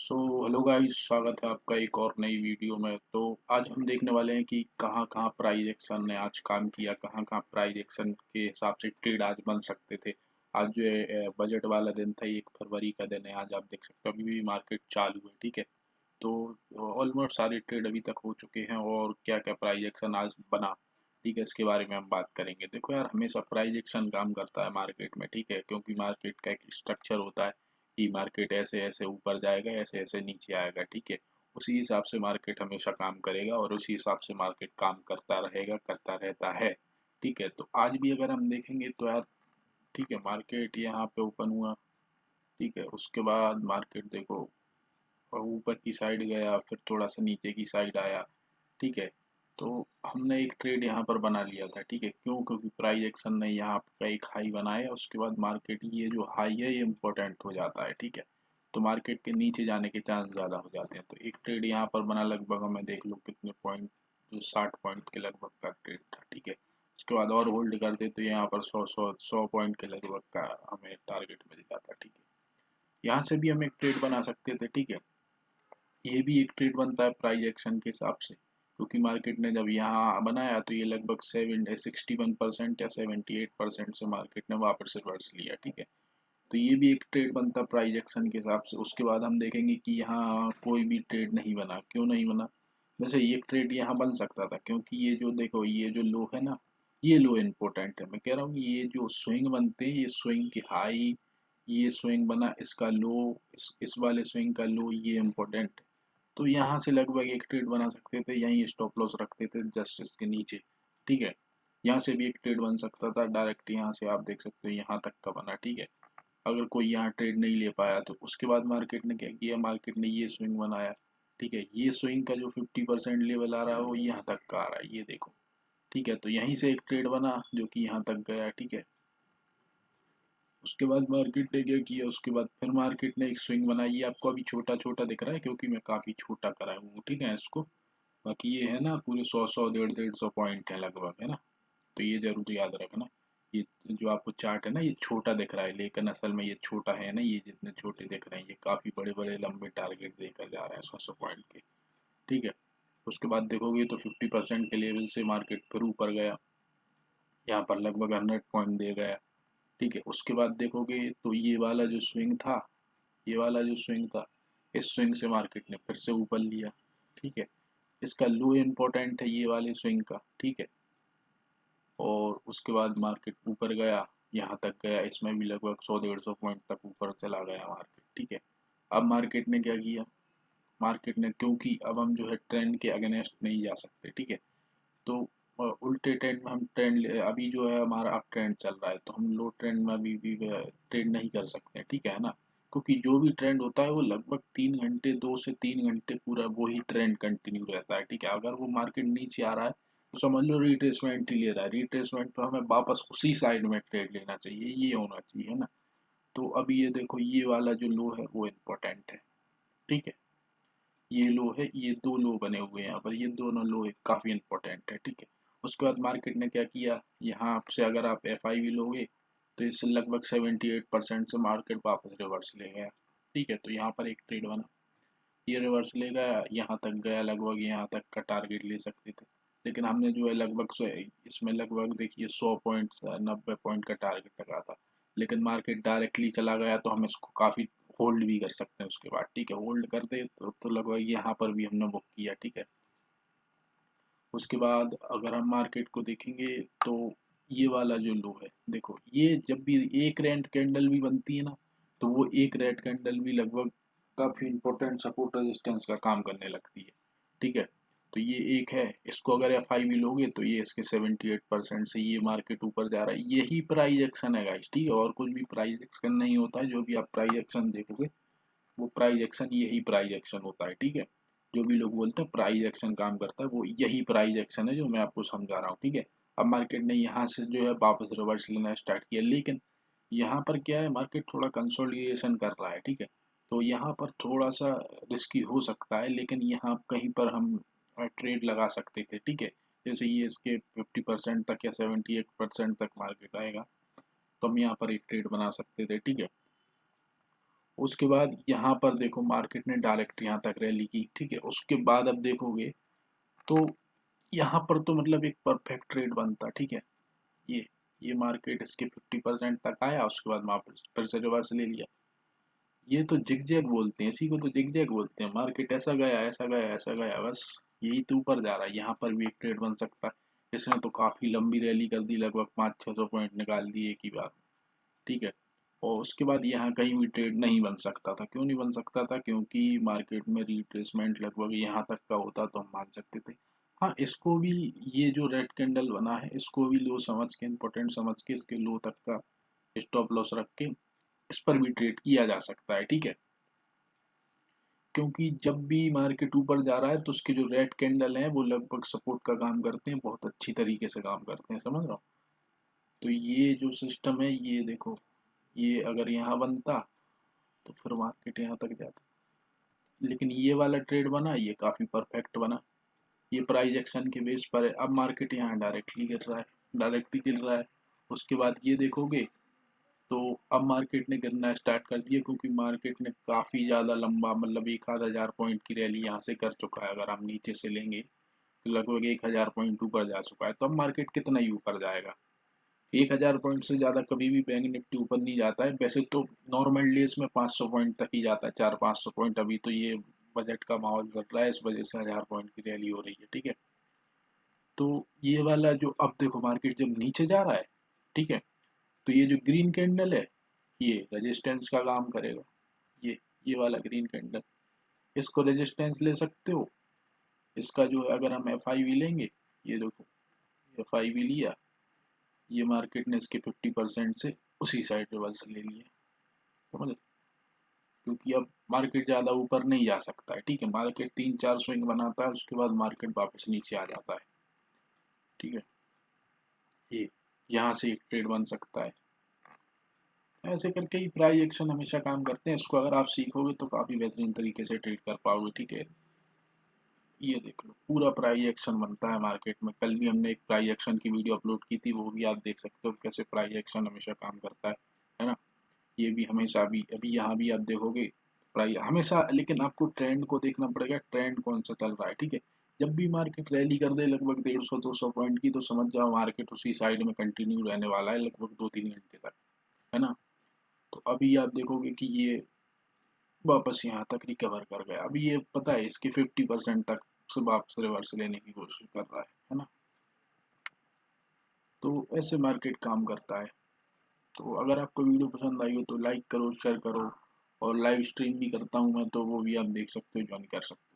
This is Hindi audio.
हेलो गाइस, स्वागत है आपका एक और नई वीडियो में। तो आज हम देखने वाले हैं कि कहाँ कहाँ प्राइस एक्शन ने आज काम किया, कहाँ कहाँ प्राइस एक्शन के हिसाब से ट्रेड आज बन सकते थे। आज जो है बजट वाला दिन था, 1 फरवरी का दिन है। आज आप देख सकते हो अभी भी मार्केट चालू है, ठीक है। तो ऑलमोस्ट सारे ट्रेड अभी तक हो चुके हैं और क्या क्या प्राइस एक्शन आज बना, ठीक है, इसके बारे में हम बात करेंगे। देखो यार, हमेशा प्राइस एक्शन काम करता है मार्केट में, ठीक है, क्योंकि मार्केट का एक स्ट्रक्चर होता है कि मार्केट ऐसे ऐसे ऊपर जाएगा, ऐसे ऐसे नीचे आएगा, ठीक है। उसी हिसाब से मार्केट हमेशा काम करेगा और उसी हिसाब से मार्केट काम करता रहेगा, करता रहता है, ठीक है। तो आज भी अगर हम देखेंगे तो यार, ठीक है, मार्केट यहाँ पे ओपन हुआ, ठीक है। उसके बाद मार्केट देखो ऊपर की साइड गया, फिर थोड़ा सा नीचे की साइड आया, ठीक है। तो हमने एक ट्रेड यहाँ पर बना लिया था, ठीक है। क्यों? क्योंकि प्राइस एक्शन ने यहाँ पे एक हाई बनाया, उसके बाद मार्केट ये जो हाई है ये इम्पोर्टेंट हो जाता है, ठीक है। तो मार्केट के नीचे जाने के चांस ज़्यादा हो जाते हैं। तो एक ट्रेड यहाँ पर बना, लगभग हमें देख लो कितने पॉइंट, जो 60 पॉइंट के लगभग का ट्रेड था, ठीक है। उसके बाद और होल्ड करते तो यहाँ पर 100 पॉइंट के लगभग का हमें टारगेट मिल जाता, ठीक है। यहाँ से भी हम एक ट्रेड बना सकते थे, ठीक है। ये भी एक ट्रेड बनता है प्राइस एक्शन के हिसाब से, क्योंकि मार्केट ने जब यहाँ बनाया तो ये लगभग 61% या 78% से मार्केट ने वापस रिवर्स लिया, ठीक है। तो ये भी एक ट्रेड बनता है प्राइस एक्शन के हिसाब से। उसके बाद हम देखेंगे कि यहाँ कोई भी ट्रेड नहीं बना। क्यों नहीं बना? वैसे एक ट्रेड यहाँ बन सकता था, क्योंकि ये जो देखो, ये जो लो है ना, ये लो इम्पोर्टेंट है। मैं कह रहा हूँ ये जो स्विंग बनते हैं, ये स्विंग की हाई, ये स्विंग बना, इसका लो, इस वाले स्विंग का लो, ये इम्पोर्टेंट है। तो यहाँ से लगभग एक ट्रेड बना सकते थे, यहीं स्टॉप लॉस रखते थे जस्ट इसके नीचे, ठीक है। यहाँ से भी एक ट्रेड बन सकता था डायरेक्ट, यहाँ से आप देख सकते हो यहाँ तक का बना, ठीक है। अगर कोई यहाँ ट्रेड नहीं ले पाया तो उसके बाद मार्केट ने क्या किया, मार्केट ने ये स्विंग बनाया, ठीक है। ये स्विंग का जो 50% लेवल आ रहा है वो यहाँ तक का आ रहा है, ये देखो, ठीक है। तो यहीं से एक ट्रेड बना जो कि यहाँ तक गया, ठीक है। उसके बाद मार्केट ने क्या किया, उसके बाद फिर मार्केट ने एक स्विंग बनाई। ये आपको अभी छोटा छोटा दिख रहा है क्योंकि मैं काफ़ी छोटा कराया हूँ, ठीक है इसको। बाकी ये है ना, पूरे 100 100 150 150 पॉइंट है लगभग, है ना। तो ये जरूर याद रखना। ये जो आपको चार्ट है ना, ये छोटा दिख रहा है, लेकिन असल में ये छोटा है ना। ये जितने छोटे दिख रहे हैं, ये काफ़ी बड़े बड़े लंबे टारगेट देकर जा रहे हैं 100 100 पॉइंट के, ठीक है। उसके बाद देखोगे तो 50% के लेवल से मार्केट फिर ऊपर गया, यहाँ पर लगभग 100 पॉइंट दे गया, ठीक है। उसके बाद देखोगे तो ये वाला जो स्विंग था, ये वाला जो स्विंग था, इस स्विंग से मार्केट ने फिर से ऊपर लिया, ठीक है। इसका लो इम्पोर्टेंट है ये वाले स्विंग का, ठीक है। और उसके बाद मार्केट ऊपर गया, यहाँ तक गया, इसमें भी लगभग 100 150 पॉइंट तक ऊपर चला गया मार्केट, ठीक है। अब मार्केट ने क्या किया, मार्केट ने, क्योंकि अब हम जो है ट्रेंड के अगेंस्ट नहीं जा सकते, ठीक है। तो उल्टे ट्रेंड में हम अभी जो है हमारा अप ट्रेंड चल रहा है, तो हम लो ट्रेंड में अभी भी ट्रेड नहीं कर सकते, ठीक है ना। क्योंकि जो भी ट्रेंड होता है वो लगभग 3 घंटे, 2 से 3 घंटे पूरा वही ट्रेंड कंटिन्यू रहता है, ठीक है। अगर वो मार्केट नीचे आ रहा है तो समझ लो रिट्रेसमेंट ही ले रहा है, रिट्रेसमेंट पर हमें वापस उसी साइड में ट्रेड लेना चाहिए, ये होना चाहिए, है ना। तो अभी ये देखो, ये वाला जो लो है वो इम्पोर्टेंट है, ठीक है। ये लो है, ये दो लो बने हुए हैं यहाँ पर, ये दोनों लो काफ़ी इंपॉर्टेंट है, ठीक है। उसके बाद मार्केट ने क्या किया, यहाँ से अगर आप एफ आई भी लोगे तो इससे लगभग 78% से मार्केट वापस रिवर्स ले गया, ठीक है। तो यहाँ पर एक ट्रेड बना, ये रिवर्स ले गया, यहाँ तक गया, लगभग यहाँ तक का टारगेट ले सकते थे। लेकिन हमने जो है लगभग इसमें लगभग देखिए 100 पॉइंट 90 पॉइंट का टारगेट लगा था। लेकिन मार्केट डायरेक्टली चला गया तो हम इसको काफ़ी होल्ड भी कर सकते हैं उसके बाद, ठीक है। होल्ड कर दे तो लगभग यहाँ पर भी हमने बुक किया, ठीक है। उसके बाद अगर हम मार्केट को देखेंगे तो ये वाला जो लो है, देखो, ये जब भी एक रेड कैंडल भी बनती है ना, तो वो एक रेड कैंडल भी लगभग काफ़ी इंपॉर्टेंट सपोर्ट रेजिस्टेंस का काम करने लगती है, ठीक है। तो ये एक है, इसको अगर एफ आई भी लोगे तो ये इसके 78% से ये मार्केट ऊपर जा रहा है। यही प्राइस एक्शन है गाइस, ठीक है। और कुछ भी प्राइस एक्शन नहीं होता है, जो भी आप प्राइस एक्शन देखोगे वो प्राइस एक्शन, यही प्राइस एक्शन होता है, ठीक है। जो भी लोग बोलते हैं प्राइस एक्शन काम करता है, वो यही प्राइस एक्शन है जो मैं आपको समझा रहा हूँ, ठीक है। अब मार्केट ने यहाँ से जो है वापस रिवर्स लेना स्टार्ट किया, लेकिन यहाँ पर क्या है, मार्केट थोड़ा कंसोलिडेशन कर रहा है, ठीक है। तो यहाँ पर थोड़ा सा रिस्की हो सकता है, लेकिन यहाँ कहीं पर हम ट्रेड लगा सकते थे, ठीक है। जैसे ये इसके 50% तक या 78% तक मार्केट आएगा तो हम यहाँ पर एक ट्रेड बना सकते थे, ठीक है। उसके बाद यहाँ पर देखो मार्केट ने डायरेक्ट यहाँ तक रैली की, ठीक है। उसके बाद अब देखोगे तो यहाँ पर तो मतलब एक परफेक्ट ट्रेड बनता, ठीक है। ये ये मार्केट इसके 50% तक आया, उसके बाद वापस फिर से रिवर्स ले लिया। ये तो जिगजैग बोलते हैं, इसी को तो जिगजैग बोलते हैं। मार्केट ऐसा गया ऐसा गया ऐसा गया, बस यही तो ऊपर जा रहा है। यहाँ पर भी एक ट्रेड बन सकता है। इसने तो काफी लंबी रैली कर दी, लगभग 500-600 पॉइंट निकाल दिए एक ही बार, ठीक है। और उसके बाद यहाँ कहीं भी ट्रेड नहीं बन सकता था। क्यों नहीं बन सकता था? क्योंकि मार्केट में रिट्रेसमेंट लगभग यहाँ तक का होता तो हम मान सकते थे। हाँ, इसको भी, ये जो रेड कैंडल बना है इसको भी लो समझ के, इम्पोर्टेंट समझ के, इसके लो तक का स्टॉप लॉस रख के इस पर भी ट्रेड किया जा सकता है, ठीक है। क्योंकि जब भी मार्केट ऊपर जा रहा है तो उसके जो रेड कैंडल हैं वो लगभग सपोर्ट का काम करते हैं, बहुत अच्छी तरीके से काम करते हैं, समझ रहा हो। तो ये जो सिस्टम है, ये देखो, ये अगर यहाँ बनता तो फिर मार्केट यहाँ तक जाता। लेकिन ये वाला ट्रेड बना, ये काफी परफेक्ट बना। ये प्राइस एक्शन के बेस पर है। अब मार्केट यहाँ डायरेक्टली गिर रहा है, डायरेक्टली गिर रहा है। उसके बाद ये देखोगे तो अब मार्केट ने गिरना स्टार्ट कर दिया, क्योंकि मार्केट ने काफी ज्यादा लंबा, मतलब 1,000 पॉइंट की रैली यहाँ से कर चुका है। अगर हम नीचे से लेंगे तो लगभग 1,000 पॉइंट ऊपर जा चुका है। तो अब मार्केट कितना ही ऊपर जाएगा? 1,000 पॉइंट से ज्यादा कभी भी बैंक निफ्टी ऊपर नहीं जाता है। वैसे तो नॉर्मल डेज में 500 पॉइंट तक ही जाता है, 400-500 पॉइंट। अभी तो ये बजट का माहौल चल रहा है, इस वजह से 1,000 पॉइंट की रैली हो रही है, ठीक है। तो ये वाला जो, अब देखो मार्केट जब नीचे जा रहा है, ठीक है, तो ये जो ग्रीन कैंडल है ये रेजिस्टेंस का काम करेगा। ये वाला ग्रीन कैंडल, इसको रेजिस्टेंस ले सकते हो। इसका जो है, अगर हम FIV लेंगे, ये देखो FIV लिया, ये मार्केट ने इसके 50% से उसी साइड रिवर्स ले लिया, समझ। क्योंकि अब मार्केट ज़्यादा ऊपर नहीं जा सकता है, ठीक है। मार्केट 3-4 स्विंग बनाता है, उसके बाद मार्केट वापस नीचे आ जाता है, ठीक है। ये यहाँ से एक ट्रेड बन सकता है। ऐसे करके ही प्राइस एक्शन हमेशा काम करते हैं। इसको अगर आप सीखोगे तो काफ़ी बेहतरीन तरीके से ट्रेड कर पाओगे, ठीक है। ये देख लो, पूरा प्राइस एक्शन बनता है मार्केट में। कल भी हमने एक प्राइस एक्शन की वीडियो अपलोड की थी, वो भी आप देख सकते हो कैसे प्राइस एक्शन हमेशा काम करता है ना। ये भी हमेशा, अभी अभी यहाँ भी आप देखोगे प्राइस हमेशा, लेकिन आपको ट्रेंड को देखना पड़ेगा, ट्रेंड कौन सा चल रहा है, ठीक है। जब भी मार्केट रैली कर दे लगभग 150-200 पॉइंट की, तो समझ जाओ मार्केट उसी साइड में कंटिन्यू रहने वाला है लगभग 2-3 घंटे तक, है ना। तो अभी आप देखोगे कि ये वापस यहाँ तक रिकवर कर गया। अभी ये पता है इसके 50% तक से वापस रिवर्स लेने की कोशिश कर रहा है ना। तो ऐसे मार्केट काम करता है। तो अगर आपको वीडियो पसंद आई हो तो लाइक करो, शेयर करो, और लाइव स्ट्रीम भी करता हूँ मैं, तो वो भी आप देख सकते हो, ज्वाइन कर सकते हो।